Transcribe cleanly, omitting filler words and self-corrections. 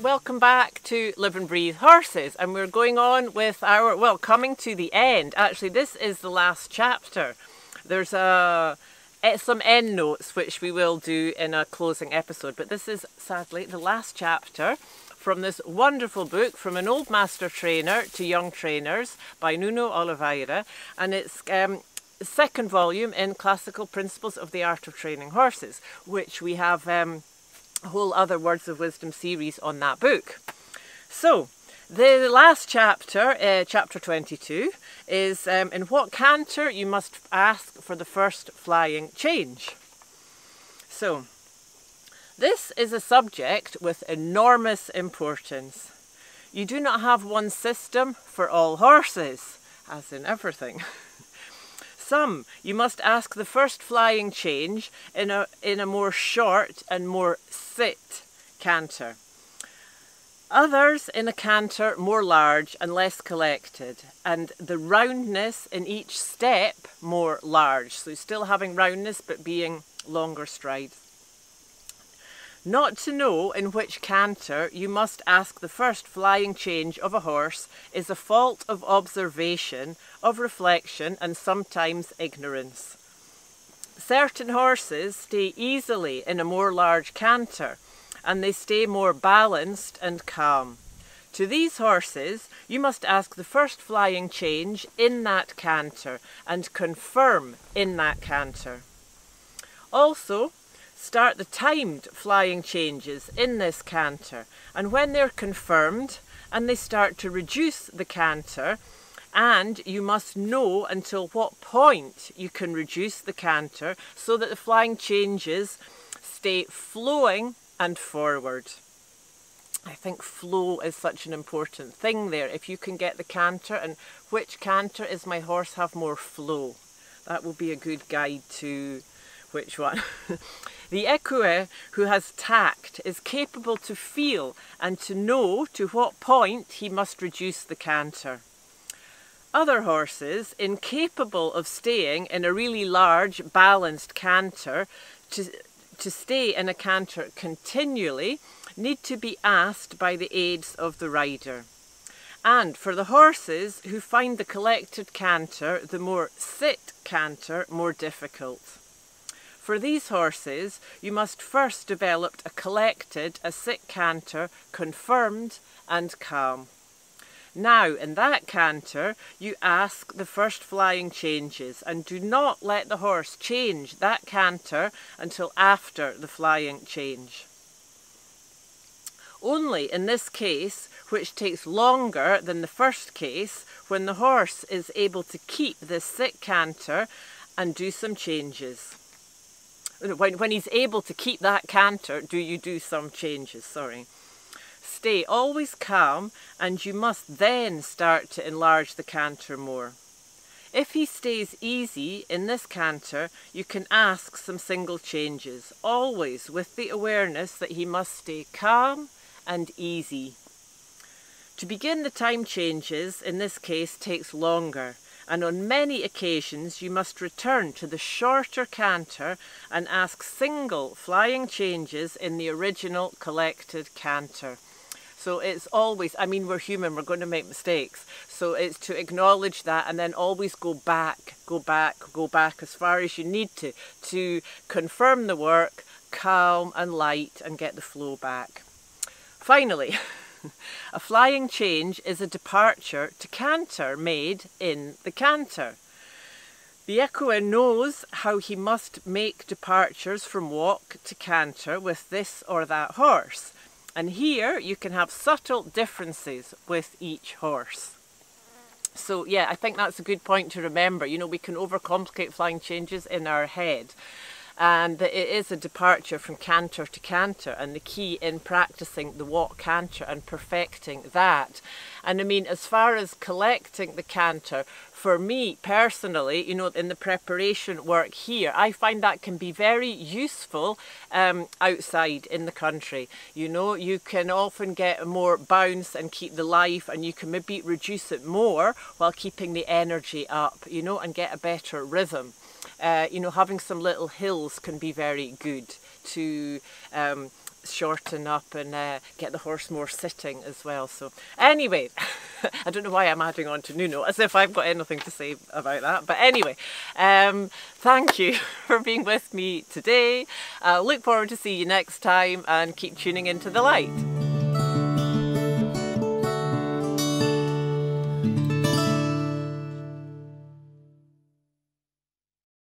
welcome back to Live and Breathe Horses, and we're going on with our, well, coming to the end. Actually, this is the last chapter. There's some end notes which we will do in a closing episode, but this is sadly the last chapter from this wonderful book, From an Old Master Trainer to Young Trainers by Nuno Oliveira, and it's second volume in Classical Principles of the Art of Training Horses, which we have a whole other Words of Wisdom series on that book. So, the last chapter, chapter 22, is in what canter you must ask for the first flying change. So, this is a subject with enormous importance. You do not have one system for all horses, as in everything. Some you must ask the first flying change in a more short and more sit canter. Others in a canter more large and less collected, and the roundness in each step more large. So still having roundness but being longer strides. Not to know in which canter you must ask the first flying change of a horse is a fault of observation, of reflection, and sometimes ignorance. Certain horses stay easily in a more large canter, and they stay more balanced and calm. To these horses you must ask the first flying change in that canter and confirm in that canter. Also, start the timed flying changes in this canter, and when they're confirmed and they start to reduce the canter, and you must know until what point you can reduce the canter so that the flying changes stay flowing and forward. I think flow is such an important thing there. If you can get the canter and which canter is my horse have more flow, that will be a good guide to which one. The equerry who has tact is capable to feel and to know to what point he must reduce the canter. Other horses, incapable of staying in a really large, balanced canter, to stay in a canter continually, need to be asked by the aids of the rider. And for the horses who find the collected canter, the more sit canter, more difficult. For these horses, you must first develop a sit canter, confirmed and calm. Now, in that canter, you ask the first flying changes and do not let the horse change that canter until after the flying change. Only in this case, which takes longer than the first case, when the horse is able to keep this sit canter and do some changes. When he's able to keep that canter, do you do some changes, sorry. Stay always calm, and you must then start to enlarge the canter more. If he stays easy in this canter, you can ask some single changes, always with the awareness that he must stay calm and easy. To begin the time changes, in this case, takes longer, and on many occasions you must return to the shorter canter and ask single flying changes in the original collected canter. So it's always, I mean, we're human, we're going to make mistakes. So it's to acknowledge that and then always go back as far as you need to confirm the work, calm and light, and get the flow back. Finally, a flying change is a departure to canter made in the canter. The equerry knows how he must make departures from walk to canter with this or that horse. And here you can have subtle differences with each horse. So yeah, I think that's a good point to remember. You know, we can overcomplicate flying changes in our head. And it is a departure from canter to canter, and the key in practicing the walk canter and perfecting that. And I mean, as far as collecting the canter, for me personally, you know, in the preparation work here, I find that can be very useful outside in the country. You know, you can often get more bounce and keep the life, and you can maybe reduce it more while keeping the energy up, you know, and get a better rhythm. You know, having some little hills can be very good to shorten up and get the horse more sitting as well. So anyway, I don't know why I'm adding on to Nuno, as if I've got anything to say about that. But anyway, thank you for being with me today. I look forward to see you next time, and keep tuning into the light.